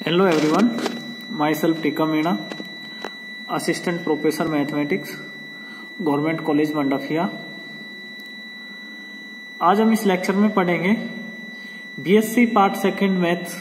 Hello everyone, myself Tika Meena, Assistant Professor Mathematics, Government College मंडाफिया। आज हम इस lecture में पढ़ेंगे बीएससी पार्ट सेकंड मैथ्स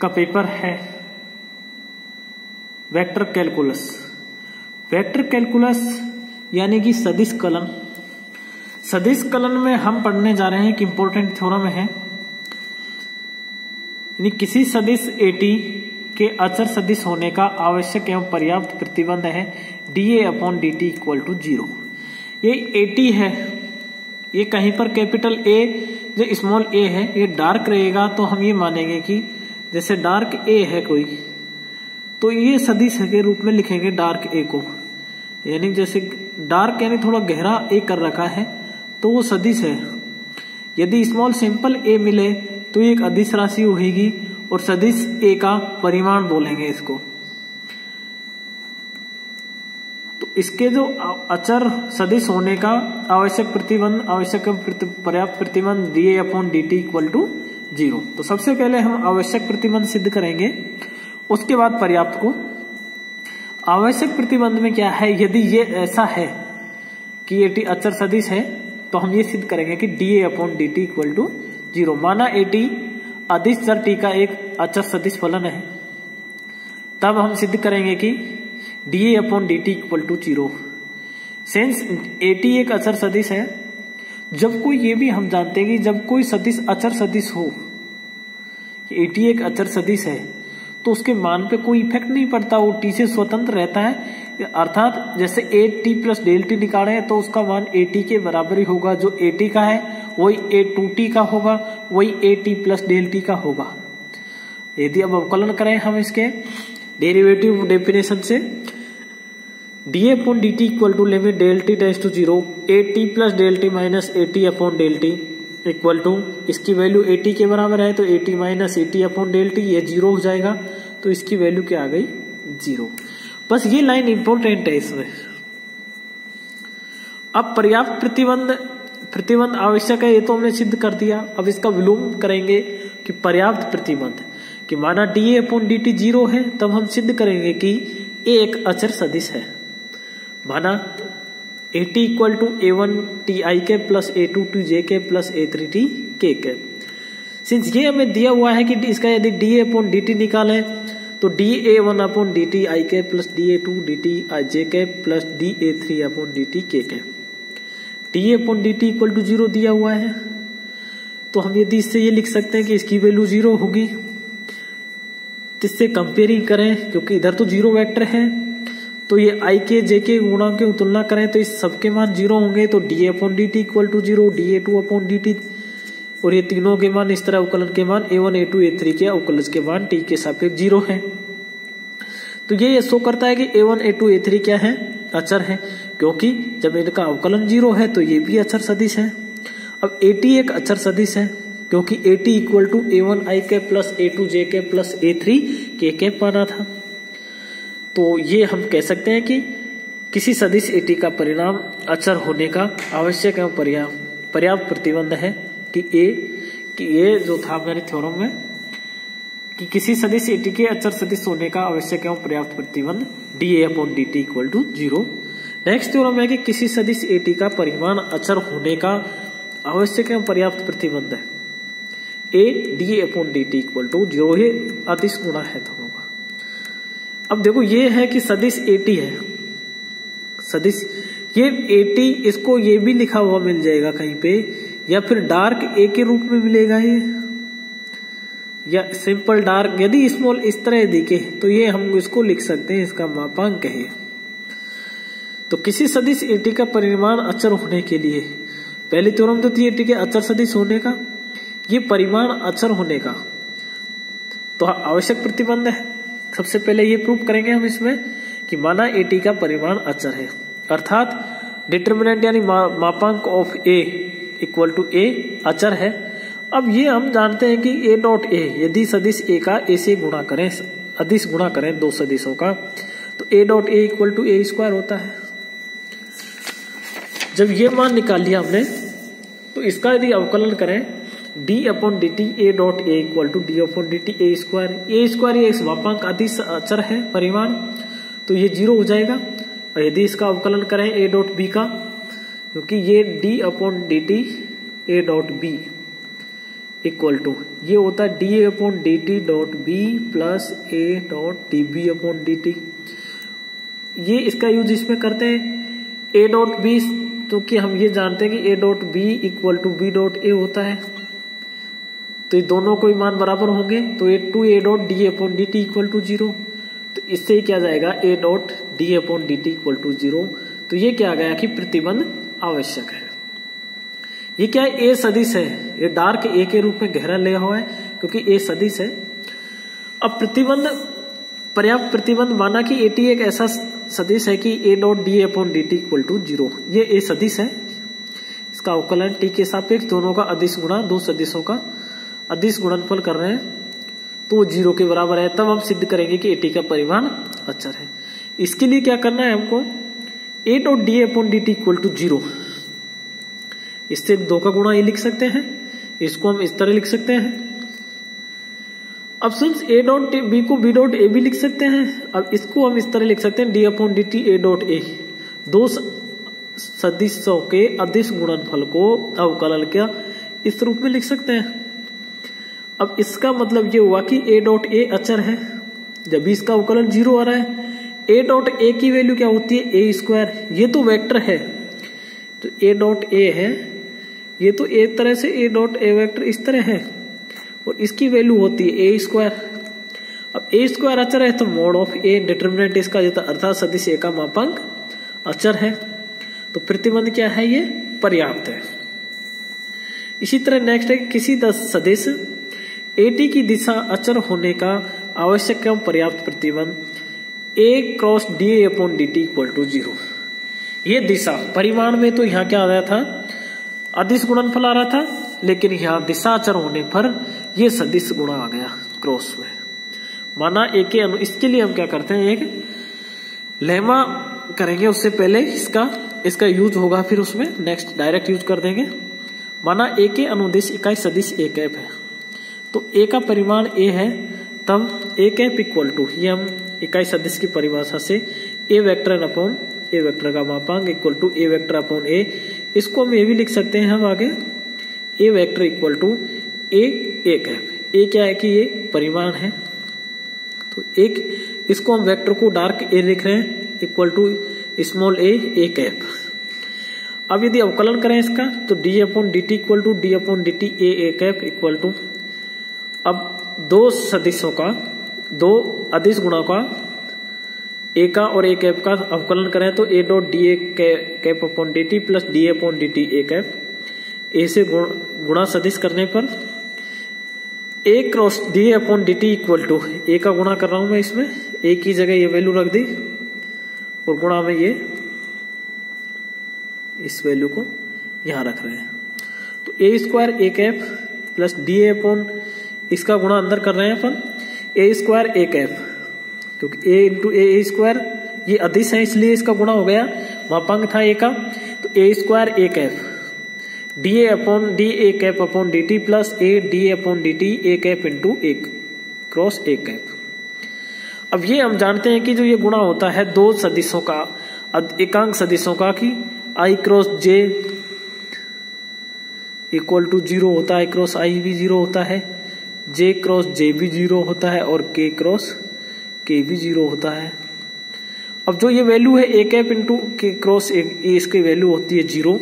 का पेपर है वेक्टर कैलकुलस। वेक्टर कैलकुलस यानी कि सदिश कलन। सदिश कलन में हम पढ़ने जा रहे हैं एक इंपॉर्टेंट थ्योरम है, यानी किसी सदिश एटी के अचर सदिश होने का आवश्यक एवं पर्याप्त प्रतिबंध है dA/dt इक्वल टू 0। ये एटी है, ये कहीं पर कैपिटल ए जो स्मॉल ए है ये डार्क रहेगा तो हम ये मानेंगे कि जैसे डार्क ए है कोई, तो ये सदिश के रूप में लिखेंगे डार्क ए को, यानी जैसे डार्क यानी थोड़ा गहरा ए कर रखा है तो वो सदिश है। यदि स्मॉल सिंपल ए मिले तो ये एक अदिश राशि होगी और सदिश ए का परिमाण बोलेंगे इसको। तो इसके जो अचर सदिश होने का आवश्यक प्रतिबंध, आवश्यक पर्याप्त प्रतिबंध dA/dt इक्वल टू 0। तो सबसे पहले हम आवश्यक प्रतिबंध सिद्ध करेंगे, उसके बाद पर्याप्त को। आवश्यक प्रतिबंध में क्या है, यदि ये ऐसा है कि एटी अचर सदिश है तो हम ये सिद्ध करेंगे कि dA/dt इक्वल टू 0। माना एटी अदिश चर टी का एक अचर सदिश फलन है, तब हम सिद्ध करेंगे कि dA/dt equal to 0। Since eighty एक अचर सदिश है, जब कोई ये भी हम जानते हैं कि जब कोई सदिश अचर सदिश हो, एटी एक अचर सदिश है तो उसके मान पे कोई इफेक्ट नहीं पड़ता, वो टी से स्वतंत्र रहता है। अर्थात जैसे A T plus del T निकाले तो उसका मान ए टी के बराबर ही होगा, जो ए टी का है वही ए टू टी का होगा, वही A T plus del T का होगा। यदि अब अवकलन करें हम इसके डेरिवेटिव डेफिनेशन से, dA/dt equal to limit del T tends to 0 A T plus del T minus A T upon del T equal to, इसकी वैल्यू ए टी के बराबर है तो A T minus A T upon del T, ये 0 हो जाएगा तो इसकी वैल्यू क्या आ गई 0। बस ये लाइन इंपॉर्टेंट है इसमें। अब पर्याप्त प्रतिबंध आवश्यक है, ये तो हमने सिद्ध कर दिया। अब इसका विलोम करेंगे कि पर्याप्त प्रतिबंध, कि माना dA/dt 0 है तब हम सिद्ध करेंगे कि ए एक अचर सदिश है। माना AT इक्वल टू A1TI के प्लस A2TJ के प्लस A3TK के। सिंस ये हमें दिया हुआ है कि इसका यदि dA/dt निकालें तो dA1/dt I के प्लस dA2dt j के प्लस dA3/dt k के। dA/dt इक्वल टू 0 दिया हुआ है तो हम यदि इससे ये लिख सकते हैं कि इसकी वैल्यू 0 होगी, इससे कंपेयरिंग करें क्योंकि इधर तो 0 वेक्टर है तो ये i के j के गुणा की तुलना करें तो इस सबके मान 0 होंगे, तो dA/dt इक्वल टू 0, dA2/dt और ये तीनों के मान इस तरह अवकलन के मान A1 A2 A3 के अवकलज के मान t के सापेक्ष 0 है। तो ये शो करता है कि A1 A2 A3 क्या है, अचर है, क्योंकि जब इनका अवकलन 0 है तो ये भी अचर सदिश है। अब AT एक अचर सदिश है क्योंकि AT इक्वल टू A1I के प्लस A2J के प्लस A3K के पाना था। तो ये हम कह सकते हैं कि किसी सदिश AT का परिणाम अचर होने का आवश्यक एवं पर्याप्त प्रतिबंध है कि ये जो था मेरे थ्योरम में कि किसी सदिश AT के अचर सदिश होने का आवश्यक एवं पर्याप्त प्रतिबंध dA/dt equal to 0। Next theorem है कि किसी सदिश AT का परिमाण अचर होने का आवश्यक एवं पर्याप्त प्रतिबंध है A dA/dt इक्वल टू 0। ये अदिश गुणा है दोनों का। अब देखो ये है कि सदिश AT है, सदिश ये AT, इसको ये भी लिखा हुआ मिल जाएगा कहीं पे, या फिर डार्क ए के रूप में मिलेगा ये, या सिंपल डार्क। यदि स्मॉल इस तरह दिखे तो ये हम इसको लिख सकते हैं, इसका मापांक है। तो किसी सदिश AT का परिमाण अचर होने के लिए पहली थ्योरम तो थी AT के अचर सदिश होने का, ये परिमाण अचर होने का तो आवश्यक प्रतिबंध है। सबसे पहले ये प्रूव करेंगे हम इसमें कि माना AT का परिमाण अचर है, अर्थात डिटर्मिनेंट यानी मापांक of A equal to A अचर है। अब ये हम जानते हैं कि A.A यदि सदिश A का A से गुणा करें, अदिश गुणा करें दो सदिशों का, तो A.A equal to A square होता है। जब ये मान निकाल लिया हमने तो इसका यदि अवकलन करें D upon D T A dot A equal to D upon D T A square ये मापांक अदिश अचर है परिमाण, तो ये 0 हो जाएगा। और यदि इसका अवकलन करें ए डॉट बी का, क्योंकि ये D upon D T A dot B equal to ये होता है D A upon D T dot B plus A dot D B upon D T. ये इसका यूज इसमें करते हैं ए डॉट बी, क्योंकि हम ये जानते हैं कि A dot B equal to B dot A होता है, तो ये दोनों कोई मान बराबर होंगे, तो A dot D upon D T equal to 0। तो इससे क्या जाएगा A dot D upon D T equal to 0। तो ये क्या आ गया कि प्रतिबंध आवश्यक है। ये क्या है, ए सदिश है, ये डार्क ए के रूप में गहरा लिया हुआ है क्योंकि ए सदिश है। अब प्रतिबंध पर्याप्त प्रतिबंध माना कि एटी एक ऐसा सदिश है कि A dot D upon D T equal to 0। ये ए सदिश है, इसका अवकलन टी के सापेक्ष दोनों का अदिश गुणा, दो सदिशों का अदिश गुणनफल कर रहे हैं तो वो 0 के बराबर है। तब हम सिद्ध करेंगे कि एटी का परिमाण अचर है। इसके लिए क्या करना है हमको, A dot D upon D T equal to 0, इससे 2 का गुणा ये लिख सकते हैं, इसको हम इस तरह लिख सकते हैं। अब सिंस ए डॉट बी को बी डॉट ए भी लिख सकते हैं, अब इसको हम इस तरह लिख सकते हैं D upon D T A dot ए। दो सदिशों के अदिश गुणनफल को अवकलन क्या इस रूप में लिख सकते हैं। अब इसका मतलब ये हुआ कि ए डॉट ए अचर है, जब भी इसका अवकलन 0 आ रहा है। ए डॉट ए की वैल्यू क्या होती है, ए स्क्वायर, ये तो वेक्टर है, तो ए डॉट ए है, ये तो एक तरह से ए डॉट ए वेक्टर इस तरह है, और इसकी वैल्यू होती है ए स्क्वायर। अब ए स्क्वायर अचर है तो मोड ऑफ ए डिटर्मिनेंट इसका जो था अर्थात सदिश ए का मापांक अचर है, तो प्रतिबंध क्या है, ये पर्याप्त है। इसी तरह नेक्स्ट है किसी सदिश एटी की दिशा अचर होने का आवश्यक एवं पर्याप्त प्रतिबंध A cross D A upon D T equal to 0। ये दिशा परिमाण में तो यहाँ क्या आ रहा था, अदिश गुणनफल आ रहा था, लेकिन यहाँ दिशा अचर होने पर ये सदिश गुणा आ गया क्रॉस में। माना ए के इसके लिए हम क्या करते हैं, एक लेमा करेंगे, उससे पहले इसका यूज होगा, फिर उसमें नेक्स्ट डायरेक्ट यूज कर देंगे। माना ए के अनुदिश इकाई सदिश ए कैप है, तो ए का परिमाण ए है, तब ए कैप इक्वल टू ये हम इकाई सदिश की परिभाषा से A vector upon A vector का मापांक equal to A vector upon A, इसको हम ये भी लिख सकते हैं हम आगे A vector equal to A cap. A क्या है कि ये परिमाण है, तो एक इसको हम वेक्टर को डार्क ए लिख रहे हैं equal to small A cap. अब यदि अवकलन करें इसका तो D upon D T equal to D upon D T A cap equal to, अब दो सदिशों का दो अदिश गुणों का ए का और ए कैप का अवकलन करें तो A dot D A cap upon D T plus D upon D T A cap. A से गुणा सदिश करने पर A cross D upon D T equal to A का गुणा कर रहा हूं मैं, इसमें ए की जगह ये वैल्यू रख दी और गुणा में ये इस वैल्यू को यहां रख रहे हैं, तो A square A cap plus D upon इसका गुणा अंदर कर रहे हैं अपन ए स्क्वायर ए कैप, क्योंकि ए इंटू ए स्क्वायर ये अदिश है इसलिए इसका गुणा हो गया, मापांक था ए का, तो A square A cap D upon D A cap upon D T plus A D upon D T A cap into A cross A cap. अब ये हम जानते हैं कि जो ये गुणा होता है दो सदिशों का एकांक सदिशों का कि आई क्रॉस जे इक्वल टू 0 होता है, क्रॉस आई भी 0 होता है, जे क्रॉस जे भी 0 होता है और के क्रॉस के भी 0 होता है। अब जो ये वैल्यू है ए कैप इंटू के क्रॉस ए, इसकी वैल्यू होती है 0,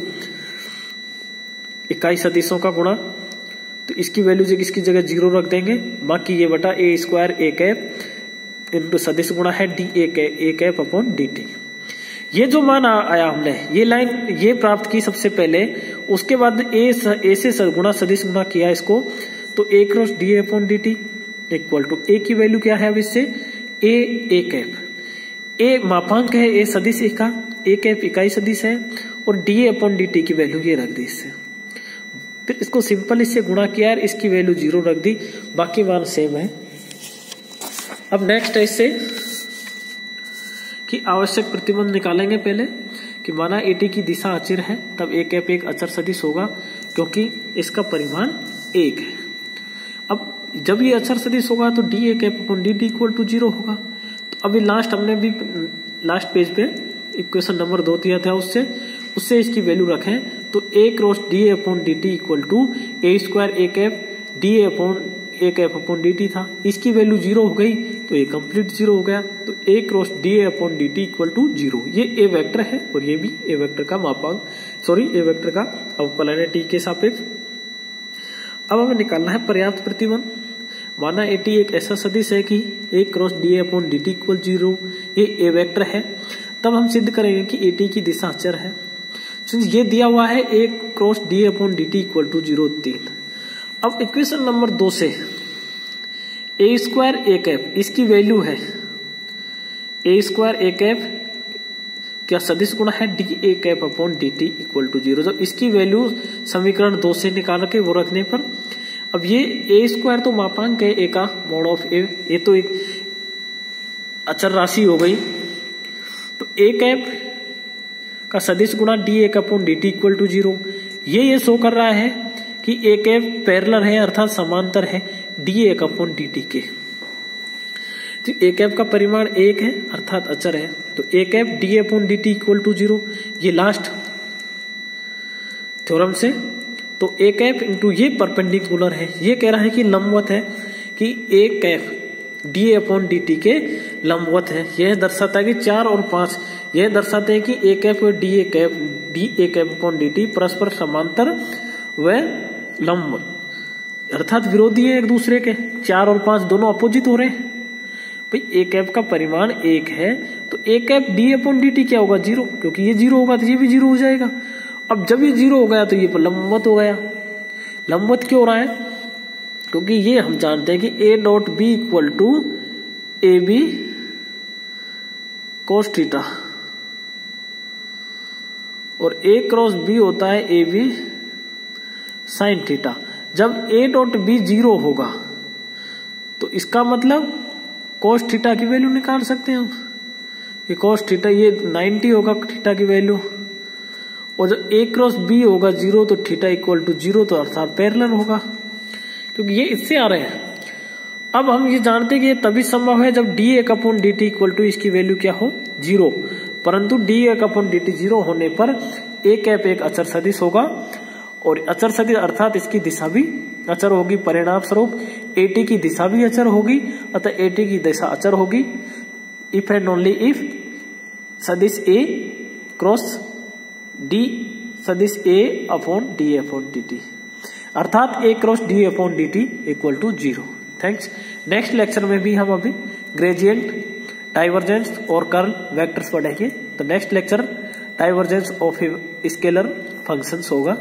इकाई सदिशों का गुणा, तो इसकी वैल्यू जो इसकी जगह 0 रख देंगे, बाकी ये बटा ए स्क्वायर ए कैप इंटू सदिश गुणा है D A cap upon D T. ये जो मान आया हमने ये लाइन ये प्राप्त की सबसे पहले, उसके बाद ए से गुणा सदिश गुणा किया इसको, तो A cross D upon D T equal to A की वैल्यू क्या है अब इससे ए कैप, ए मापांक है ए सदिश ए का, ए कैप इकाई सदिश है और डी अपॉन डी टी की वैल्यू ये रख दी इससे, फिर इसको सिंपल इससे गुणा किया और इसकी वैल्यू 0 रख दी, बाकी मान सेम है। अब नेक्स्ट है इससे कि आवश्यक प्रतिबंध निकालेंगे पहले कि माना एटी की दिशा अचिर है तब ए कैप एक अचर सदिश होगा क्योंकि इसका परिमाण 1 है। अब जब ये अचर सदिश होगा तो D A cap upon D T equal to 0 होगा। तो अभी हमने भी लास्ट पेज पे इक्वेशन नंबर 2 दिया था, उससे इसकी वैल्यू रखें तो A cross D A upon D T equal to A square A cap D A cap upon D T था। इसकी वैल्यू 0 हो गई तो ये कंप्लीट 0 हो गया। तो A cross D A upon D T equal to 0, ये ए वेक्टर है और ये भी ए वेक्टर का ए वेक्टर का अवकलन है टी के सापेक्ष। अब हमें निकालना है पर्याप्त प्रतिबंध। माना ए टी एक ऐसा सदिश है कि A cross D A upon D T equal 0, ये ए वेक्टर है। तब हम सिद्ध करेंगे कि ए टी की दिशा अचर है। ये दिया हुआ है A cross D A upon D T equal to 0, 3। अब इक्वेशन नंबर 2 से ए स्क्वायर ए कैप इसकी वैल्यू है ए स्क्वायर ए कैप क्या सदिश गुणा है D A cap upon D T equal to 0। जब इसकी वैल्यू समीकरण 2 से निकाल के वो रखने पर अब ये ए स्क्वायर तो मापांक है ए का मॉड ऑफ ए, ये तो एक अचर राशि हो गई। तो ए कैप का सदिश गुणा D A cap upon D T equal to 0, ये शो कर रहा है कि ए कैप पैरेलल है अर्थात समांतर है D A upon D T के। तो ए कैप का परिमाण 1 है अर्थात अचर है। तो A cap D A upon D T equal to 0, ये लास्ट थ्योरम से। तो ए कैप इंटू ये परपेंडिकुलर है, ये कह रहा है कि लंबवत है कि A cap D A upon D T के लंबवत है। यह दर्शाता है कि 4 और 5 यह दर्शाते हैं कि ए कैप और D A cap upon D T परस्पर समांतर व लंबवत अर्थात विरोधी है एक दूसरे के। 4 और 5 दोनों अपोजिट हो रहे हैं। भाई ए कैप का परिमाण 1 है तो A cap D upon D T क्या होगा 0, क्योंकि ये 0 होगा तो ये भी 0 हो जाएगा। अब जब ये 0 हो गया तो ये लंबवत हो गया। लंबवत क्यों हो रहा है? क्योंकि ये हम जानते हैं कि A dot B equal to A B cos theta और ए क्रॉस बी होता है ए बी साइन थीटा। जब ए डॉट बी 0 होगा तो इसका मतलब कोस थीटा की वैल्यू निकाल सकते हैं हम। ये कोस थीटा ये 90 होगा थीटा की वैल्यू, और जब ए क्रॉस बी होगा 0 तो थीटा इक्वल टू 0 तो अर्थात पैरेलल होगा, क्योंकि ये इससे आ रहे हैं। अब हम ये जानते हैं कि ये तभी संभव है जब D A upon D T equal to इसकी वैल्यू क्या हो 0, परंतु D A upon D T 0 होने पर ए कैप एक अचर सदिश होगा और अचर सदिश अर्थात इसकी दिशा भी अचर होगी। परिणाम स्वरूप ए टी की दिशा भी अचर होगी, अतः ए टी की दिशा अचर होगी इफ एंड ओनली इफ सदिश ए क्रॉस डी सदिश A upon D upon D T अर्थात A cross D upon D T equal to 0। Thanks. Next lecture में भी हम अभी ग्रेडियंट, डाइवर्जेंस और कर्ल वेक्टर्स पढ़ेंगे। तो next lecture divergence of scalar functions होगा।